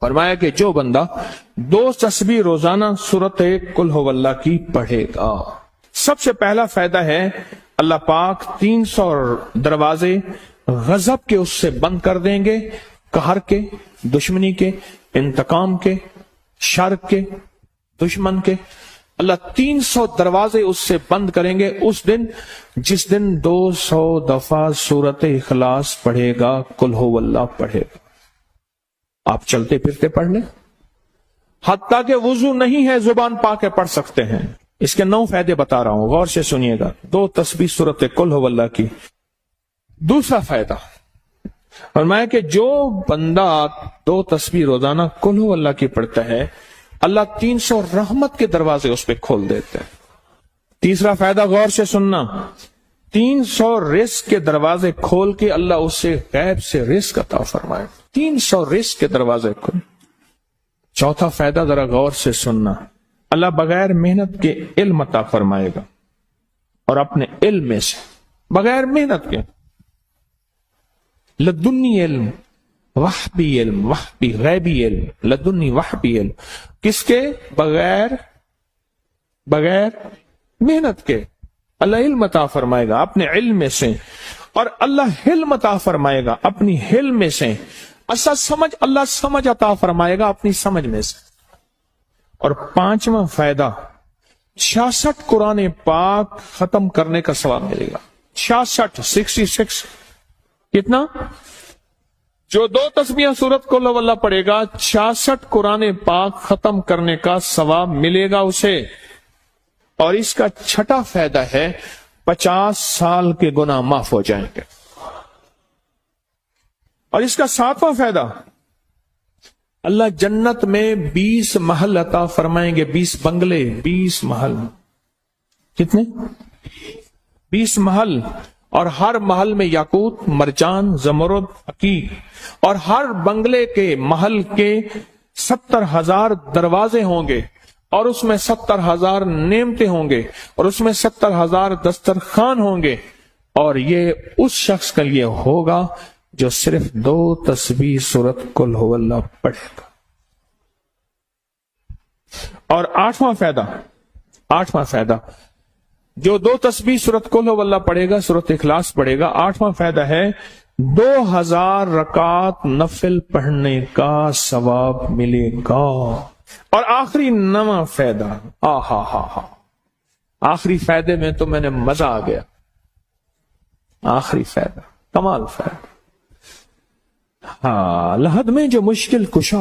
فرمایا کہ جو بندہ 2 تسبیح روزانہ سورت قل ہو اللہ کی پڑھے گا، سب سے پہلا فائدہ ہے اللہ پاک 300 دروازے غضب کے اس سے بند کر دیں گے، قہر کے، دشمنی کے، انتقام کے، شر کے، دشمن کے۔ اللہ 300 دروازے اس سے بند کریں گے اس دن جس دن 200 دفعہ سورت اخلاص پڑھے گا، قل ہو اللہ پڑھے گا۔ آپ چلتے پھرتے پڑھ لیں، حتیٰ کہ وضو نہیں ہے زبان پاک کے پڑھ سکتے ہیں۔ اس کے 9 فائدے بتا رہا ہوں، غور سے سنیے گا۔ 2 تسبیح سورت قل ہو اللہ کی۔ دوسرا فائدہ فرمایا کہ جو بندہ 2 تسبیح روزانہ قل ہو اللہ کی پڑھتا ہے، اللہ 300 رحمت کے دروازے اس پہ کھول دیتے ہیں۔ تیسرا فائدہ غور سے سننا، 300 رزق کے دروازے کھول کے اللہ اس سے غیب سے رزق عطا فرمائے، 300 رزق کے دروازے کھول۔ چوتھا فائدہ ذرا غور سے سننا، اللہ بغیر محنت کے علم عطا فرمائے گا، اور اپنے علم میں سے بغیر محنت کے، لدنی علم، وحبی علم، وحبی غیبی علم، لدنی وحبی علم، کس کے؟ بغیر محنت کے اللہ علم عطا فرمائے گا اپنے علم میں سے، اور اللہ حلم عطا فرمائے گا اپنی حلم میں سے، اللہ سمجھ عطا فرمائے گا اپنی سمجھ میں سے۔ اور 5واں فائدہ 66 قرآن پاک ختم کرنے کا ثواب ملے گا۔ 66 کتنا؟ جو 2 تسبیح سورت قل ہو اللہ پڑھے گا، 66 قرآن پاک ختم کرنے کا ثواب ملے گا اسے۔ اور اس کا 6واں فائدہ ہے 50 سال کے گناہ معاف ہو جائیں گے۔ اور اس کا 7واں فائدہ، اللہ جنت میں 20 محل عطا فرمائیں گے، 20 بنگلے، 20 محل۔ کتنے؟ 20 محل، اور ہر محل میں یاقوت، مرجان، زمرد، عقیق، اور ہر بنگلے کے محل کے 70,000 دروازے ہوں گے، اور اس میں 70,000 نعمتیں ہوں گے، اور اس میں 70,000 دسترخوان ہوں گے، اور یہ اس شخص کے لیے ہوگا جو صرف 2 تسبیح سورت قل ہو اللہ پڑھے گا۔ اور 8واں فائدہ جو 2 تسبیح سورت قل ہو اللہ پڑھے گا، سورت اخلاص پڑھے گا، 8واں فائدہ ہے 2000 رکعات نفل پڑھنے کا ثواب ملے گا۔ اور آخری 9واں فائدہ، آخری فائدے میں تو میں نے مزہ آ گیا، آخری فائدہ کمال فائدہ، لحد میں جو مشکل کشا